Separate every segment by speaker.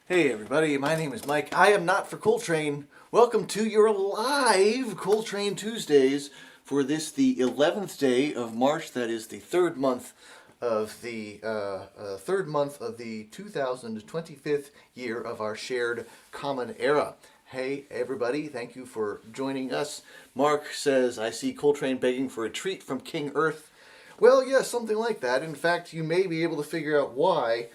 Speaker 1: Hey everybody, my name is Mike. I am not for Coltrane. Welcome to your live Coltrane Tuesdays for this, the 11th day of March. That is the third month of the 2025th year of our shared common era. Hey everybody, thank you for joining us. Mark says, I see Coltrane begging for a treat from King Earth. Well, yes, something like that. In fact, you may be able to figure out why.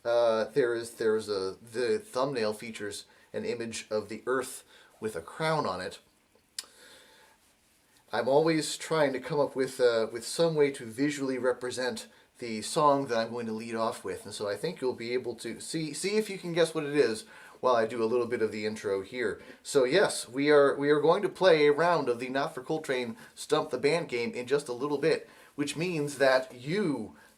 Speaker 1: The thumbnail features an image of the Earth with a crown on it. I'm always trying to come up with some way to visually represent the song that I'm going to lead off with, and so I think you'll be able to see if you can guess what it is while I do a little bit of the intro here. So yes, we are going to play a round of the Not for Coltrane Stump the Band game in just a little bit, which means that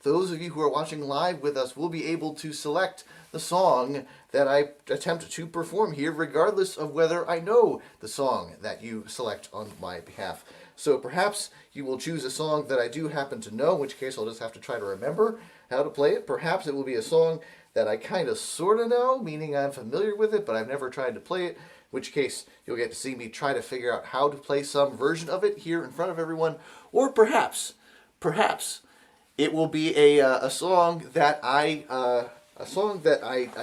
Speaker 1: those of you who are watching live with us, will be able to select the song that I attempt to perform here, regardless of whether I know the song that you select on my behalf. So perhaps you will choose a song that I do happen to know, in which case I'll just have to try to remember how to play it. Perhaps it will be a song that I kind of sort of know, meaning I'm familiar with it, but I've never tried to play it, in which case you'll get to see me try to figure out how to play some version of it here in front of everyone. Or perhaps, it will be a song that I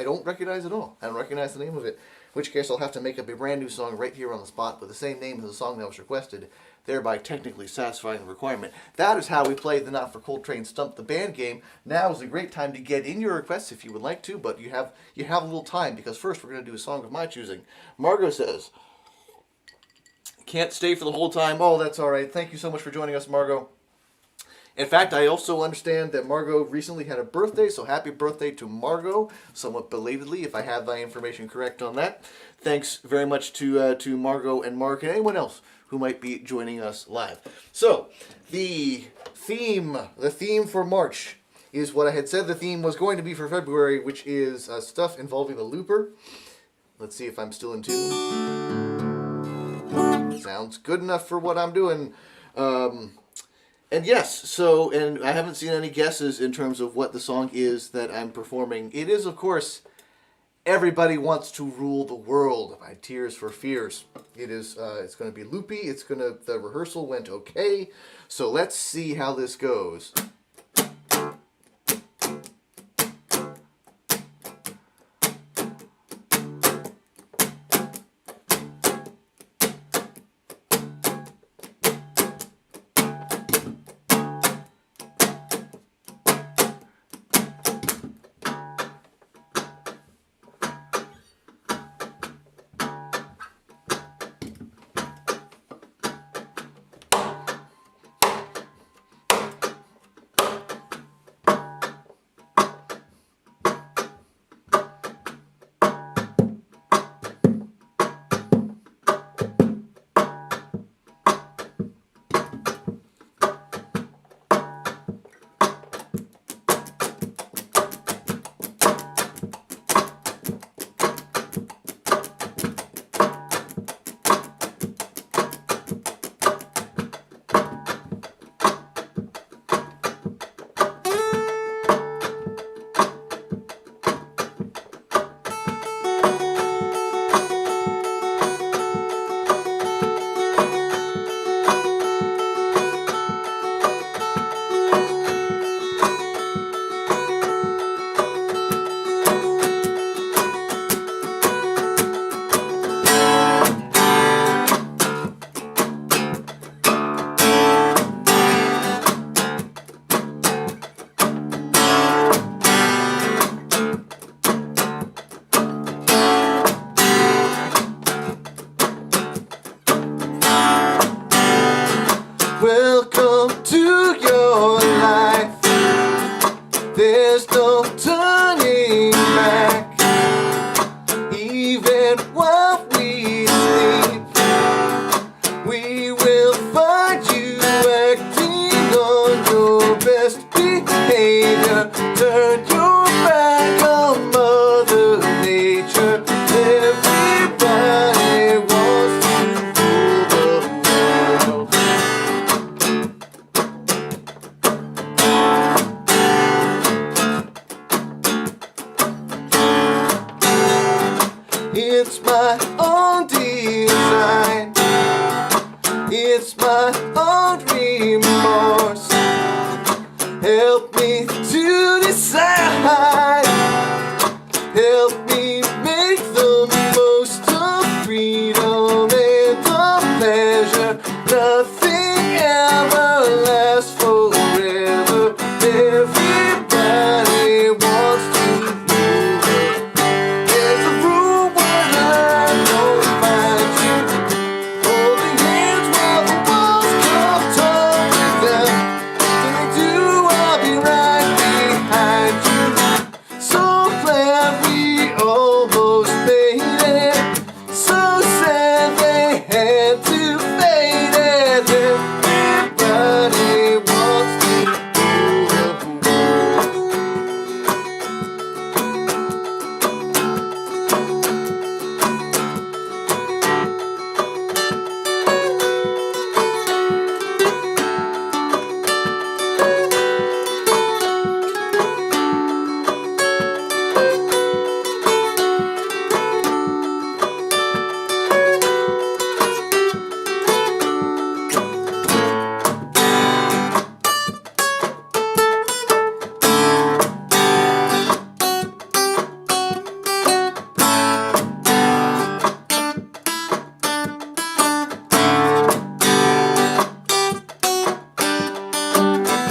Speaker 1: don't recognize at all. I don't recognize the name of it. In which case I'll have to make up a brand new song right here on the spot with the same name as the song that was requested, thereby technically satisfying the requirement. That is how we play the Not for Coltrane Stump the Band game. Now is a great time to get in your requests if you would like to, but you have a little time, because first we're going to do a song of my choosing. Margot says, can't stay for the whole time. Oh, that's all right. Thank you so much for joining us, Margot. In fact, I also understand that Margot recently had a birthday, so happy birthday to Margot, somewhat belatedly, if I have my information correct on that. Thanks very much to Margot and Mark and anyone else who might be joining us live. So, the theme for March is what I had said the theme was going to be for February, which is stuff involving the looper. Let's see if I'm still in tune. Sounds good enough for what I'm doing. And yes, and I haven't seen any guesses in terms of what the song is that I'm performing. It is, of course, Everybody Wants to Rule the World by Tears for Fears. It's going to be loopy. The rehearsal went okay. So let's see how this goes. it's my own remorse. Help me to decide. Help me make the most of freedom and the pleasure. Nothing ever lasts forever. Everybody wants to rule. There's a room where I don't find you. Holding hands while the walls come tumbling down. When they do, I'll be right behind you. So glad we almost made it. So sad they had to fade it. Everybody wants to rule the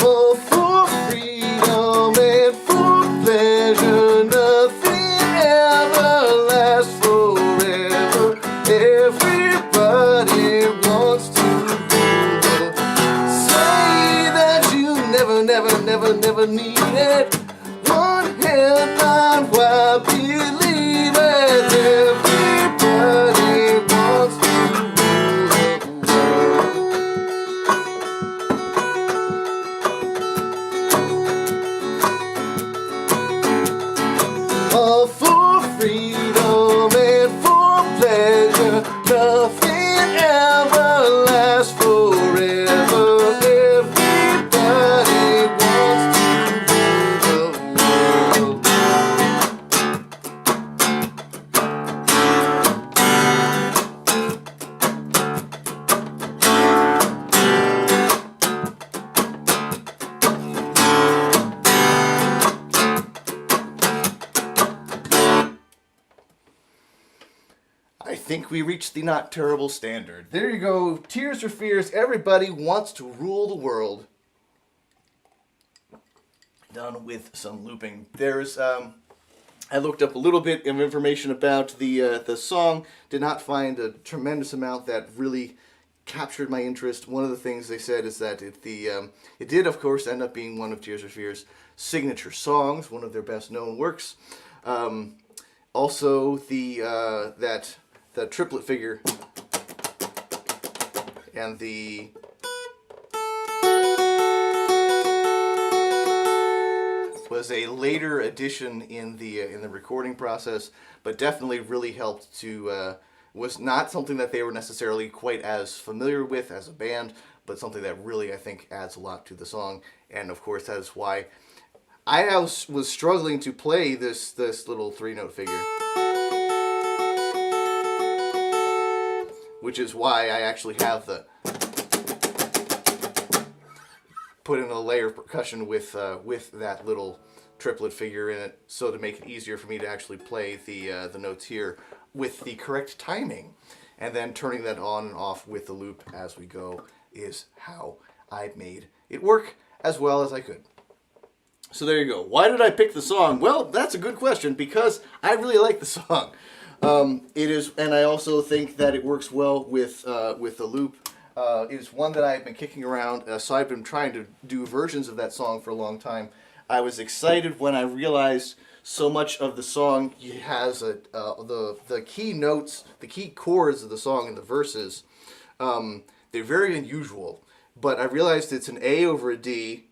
Speaker 1: all for freedom and for pleasure. Nothing ever lasts forever. Everybody wants to rule. Say that you never need it. One hand on while believe it. Everybody wants to rule the world. All for freedom and for pleasure. Nothing ever lasts forever. Everybody wants to rule the world. I think we reached the not terrible standard. There you go. Tears for Fears. Everybody wants to rule the world. Done with some looping. There's I looked up a little bit of information about the song. Did not find a tremendous amount that really captured my interest. One of the things they said is that it did, of course, end up being one of Tears for Fears' signature songs, one of their best known works. Also, the triplet figure and the was a later addition in the recording process, but definitely really helped to was not something that they were necessarily quite as familiar with as a band, but something that really I think adds a lot to the song, and of course that is why I was struggling to play this little 3-note figure, which is why I actually have put in a layer of percussion with that little triplet figure in it, so to make it easier for me to actually play the notes here with the correct timing, and then turning that on and off with the loop as we go is how I made it work as well as I could. So there you go. Why did I pick the song? Well, that's a good question, because I really like the song. It is, and I also think that it works well with the loop. It is one that I've been kicking around, so I've been trying to do versions of that song for a long time. I was excited when I realized so much of the song has the key notes, the key chords of the song in the verses. They're very unusual, but I realized it's an A over a D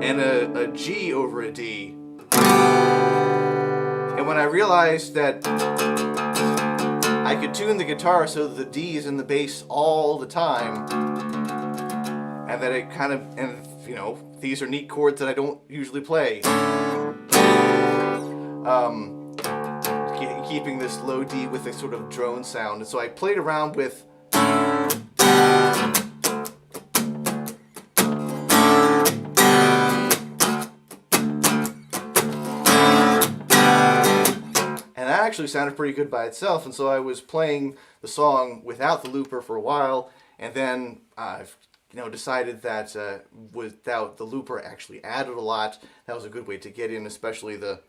Speaker 1: and a G over a D. And when I realized that I could tune the guitar so that the D is in the bass all the time, and that it kind of, and you know, these are neat chords that I don't usually play. keeping this low D with a sort of drone sound. And so I played around with actually sounded pretty good by itself, and so I was playing the song without the looper for a while, and then I've decided that without the looper actually added a lot. That was a good way to get in, especially that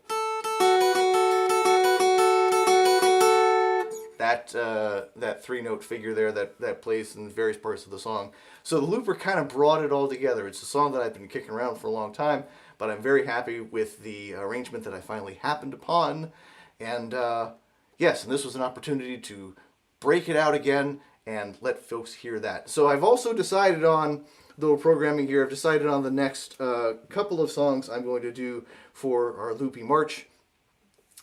Speaker 1: 3-note figure there that plays in various parts of the song. So the looper kind of brought it all together. It's a song that I've been kicking around for a long time, but I'm very happy with the arrangement that I finally happened upon. And yes, and this was an opportunity to break it out again and let folks hear that. So I've also decided on, little programming here, I've decided on the next couple of songs I'm going to do for our Loopy March.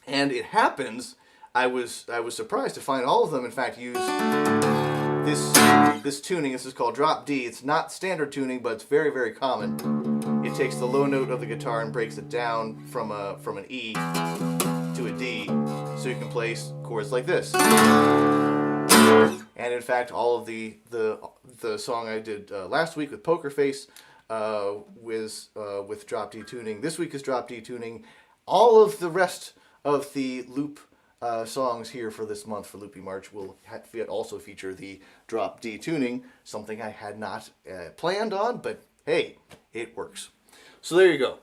Speaker 1: And it happens, I was surprised to find all of them, in fact, use this tuning. This is called drop D. It's not standard tuning, but it's very, very common. It takes the low note of the guitar and breaks it down from an E to a D, so you can play chords like this. And in fact, all of the song I did last week with Poker Face was with drop D tuning. This week is drop D tuning. All of the rest of the loop songs here for this month for Loopy March will also feature the drop D tuning, something I had not planned on, but hey, it works. So there you go.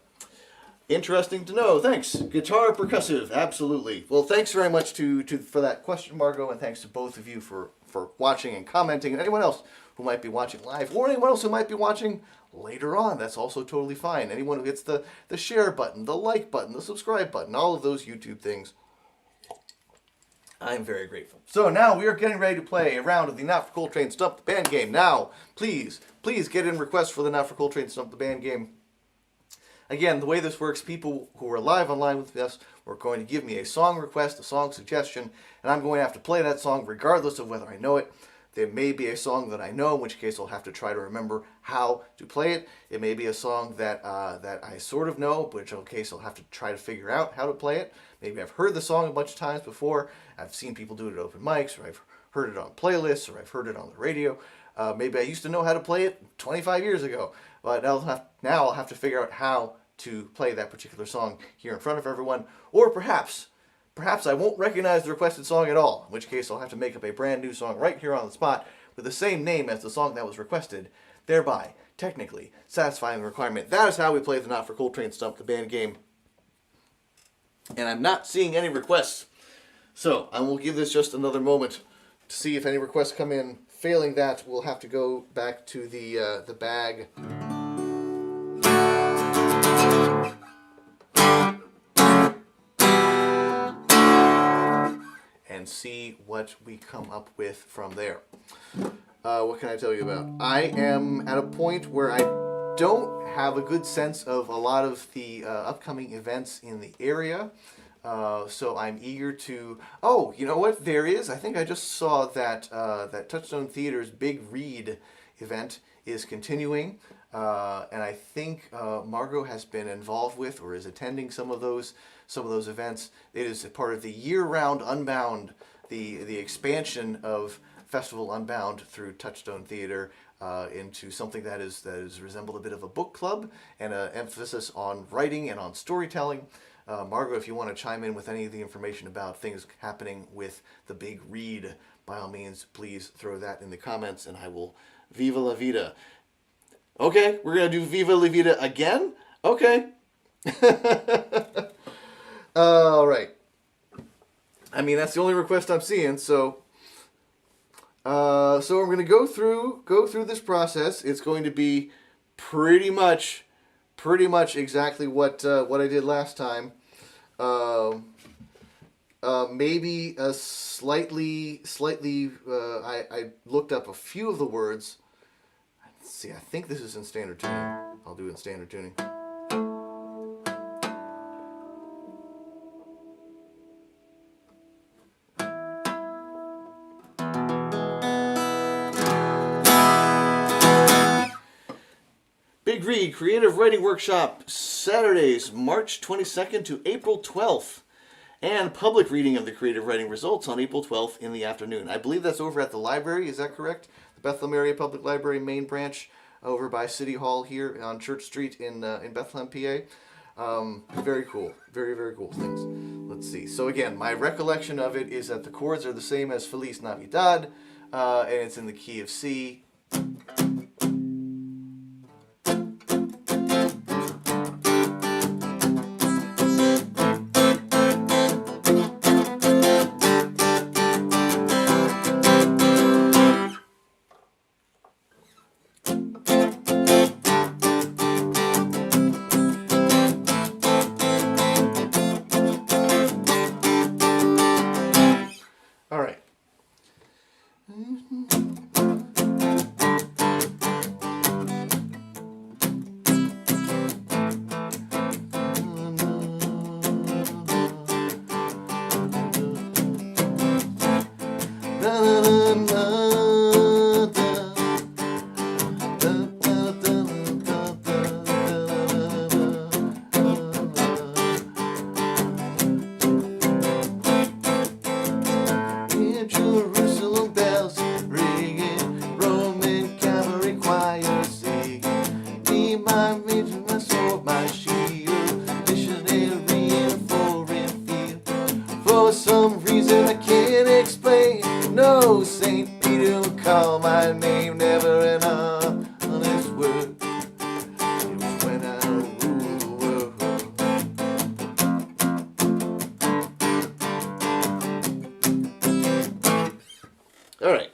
Speaker 1: Interesting to know. Thanks. Guitar percussive, absolutely. Well, thanks very much for that question, Margot, and thanks to both of you for watching and commenting, and anyone else who might be watching live, or anyone else who might be watching later on. That's also totally fine. Anyone who hits the share button, the like button, the subscribe button, all of those YouTube things, I'm very grateful. So now we are getting ready to play a round of the Not for Coltrane Stump the Band game. Now, please get in requests for the Not for Coltrane Stump the Band game. Again, the way this works, people who are live online with us are going to give me a song request, a song suggestion, and I'm going to have to play that song regardless of whether I know it. There may be a song that I know, in which case I'll have to try to remember how to play it. It may be a song that I sort of know, which in case I'll have to try to figure out how to play it. Maybe I've heard the song a bunch of times before. I've seen people do it at open mics, or I've heard it on playlists, or I've heard it on the radio. Maybe I used to know how to play it 25 years ago, but now I'll have to figure out how to play that particular song here in front of everyone. Or perhaps I won't recognize the requested song at all, in which case I'll have to make up a brand new song right here on the spot with the same name as the song that was requested, thereby technically satisfying the requirement. That is how we play the Not for Coltrane Stump the Band game. And I'm not seeing any requests, so I will give this just another moment to see if any requests come in. Failing that, we'll have to go back to the bag. And see what we come up with from there. What can I tell you about? I am at a point where I don't have a good sense of a lot of the upcoming events in the area. So I'm eager to... Oh, you know what? There is. I think I just saw that that Touchstone Theater's Big Read event is continuing. And I think Margot has been involved with or is attending some of those events. It is a part of the year-round Unbound, the expansion of Festival Unbound through Touchstone Theater into something that is resembled a bit of a book club and an emphasis on writing and on storytelling. Margot, if you want to chime in with any of the information about things happening with the Big Read, by all means, please throw that in the comments and I will Viva la Vida. Okay, we're going to do Viva la Vida again? Okay. All right. I mean, that's the only request I'm seeing, so I'm going to go through this process. It's going to be pretty much exactly what I did last time. Maybe a slightly. I looked up a few of the words. Let's see, I think this is in standard tuning. I'll do it in standard tuning. Big Read Creative Writing Workshop, Saturdays, March 22nd to April 12th. and public reading of the creative writing results on April 12th in the afternoon. I believe that's over at the library, is that correct? The Bethlehem Area Public Library main branch over by City Hall here on Church Street in Bethlehem, PA. Very cool. Very, very cool things. Let's see. So again, my recollection of it is that the chords are the same as Feliz Navidad, and it's in the key of C. All right. Jerusalem bells ringing, Roman cavalry choir singing. Be my vision, my sword, my shield, missionary in a foreign field. For some reason I can't explain, no Saint Peter will call my name, never an honest word. It was when I ruled the world. All right.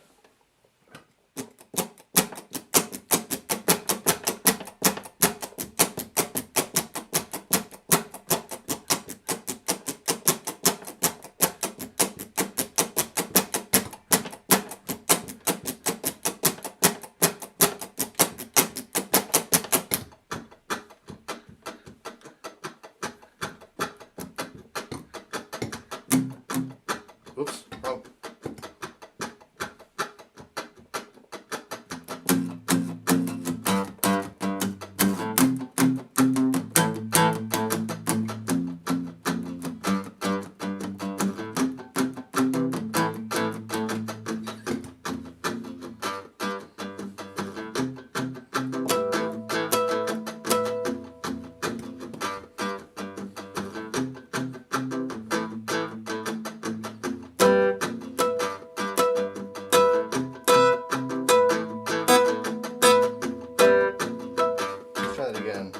Speaker 1: Oops. Oh. Try that again.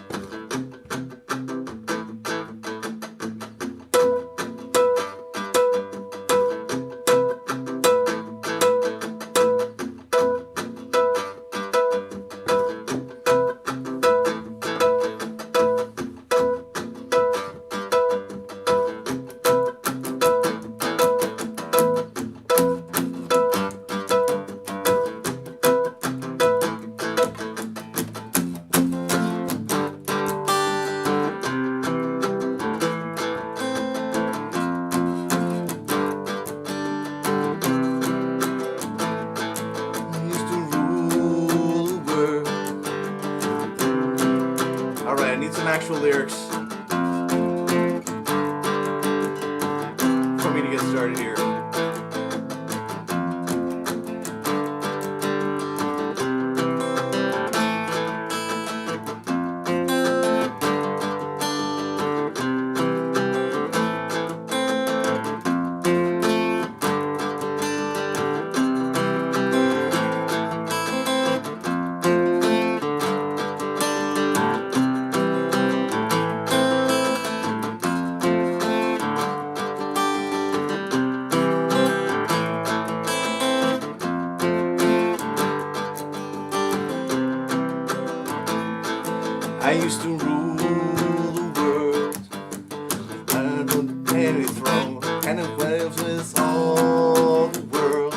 Speaker 1: Alright, I need some actual lyrics for me to get started here. I used to rule the world, I don't any throne, and it was all the world,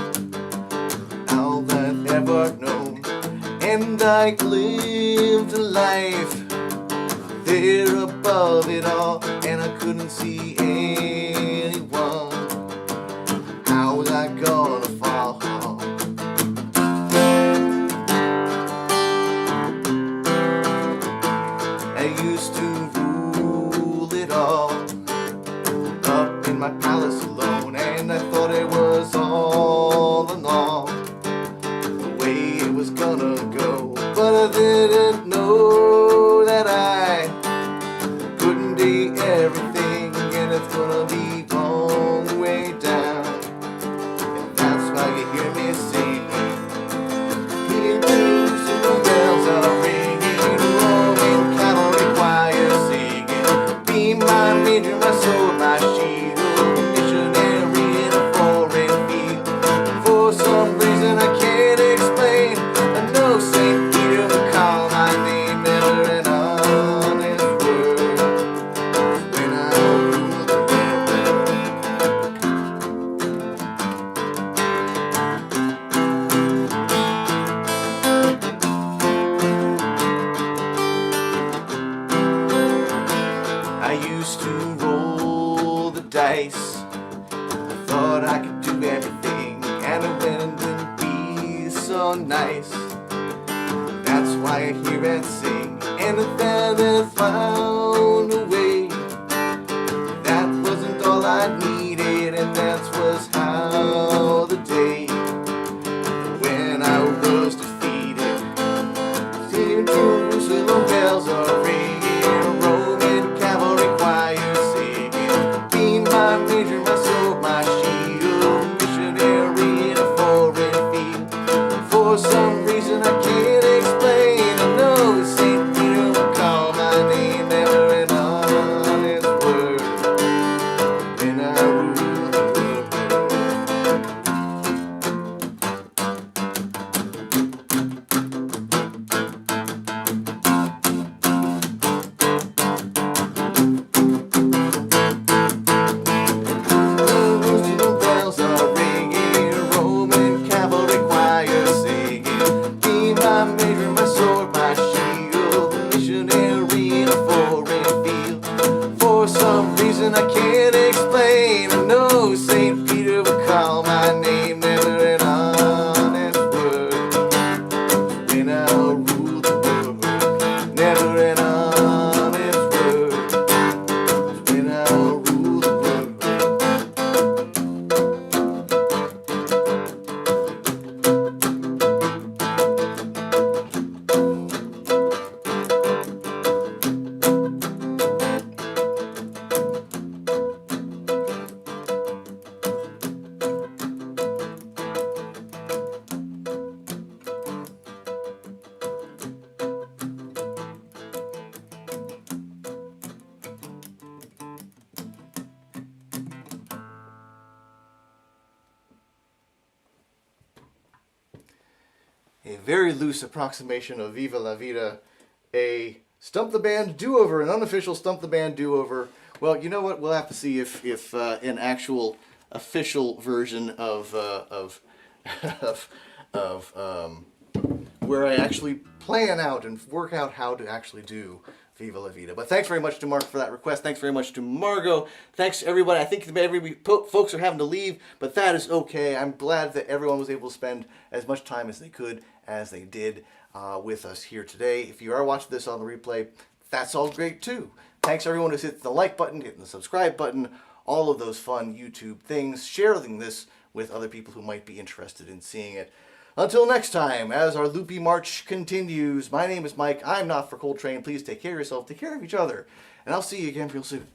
Speaker 1: all I've ever known. And I lived a life there above it all, and I couldn't see anyone. How was I gonna fall? I used to rule it all up in my sound nice. That's why I hear it sing, and then it found a way. That wasn't all I needed, and that was how the day when I was defeated. Singing Jerusalem bells are ringing, Roman cavalry choir singing. Be my major, my sword, my shield, missionary in a foreign field. For some reason I can't explain, I know St. Peter will call my name, never an honest word when I rule the world. Jerusalem bells are ringing, Roman cavalry choir singing. Be my major, my sword, my shield, missionary in a foreign field. For some reason I can't explain, I know St. Peter will call my name, never an honest word when I rule the world. Never an honest word when I rule the world. A very loose approximation of Viva La Vida, a Stump the Band do-over, an unofficial Stump the Band do-over. Well, you know what? We'll have to see if an actual official version of where I actually plan out and work out how to actually do Viva La Vida. But thanks very much to Mark for that request. Thanks very much to Margot. Thanks to everybody. I think folks are having to leave, but that is okay. I'm glad that everyone was able to spend as much time as they could, as they did, with us here today. If you are watching this on the replay, that's all great too. Thanks everyone who's hitting the like button, hitting the subscribe button, all of those fun YouTube things, sharing this with other people who might be interested in seeing it. Until next time, as our loopy march continues, my name is Mike. I'm not for Coltrane. Please take care of yourself, take care of each other, and I'll see you again real soon.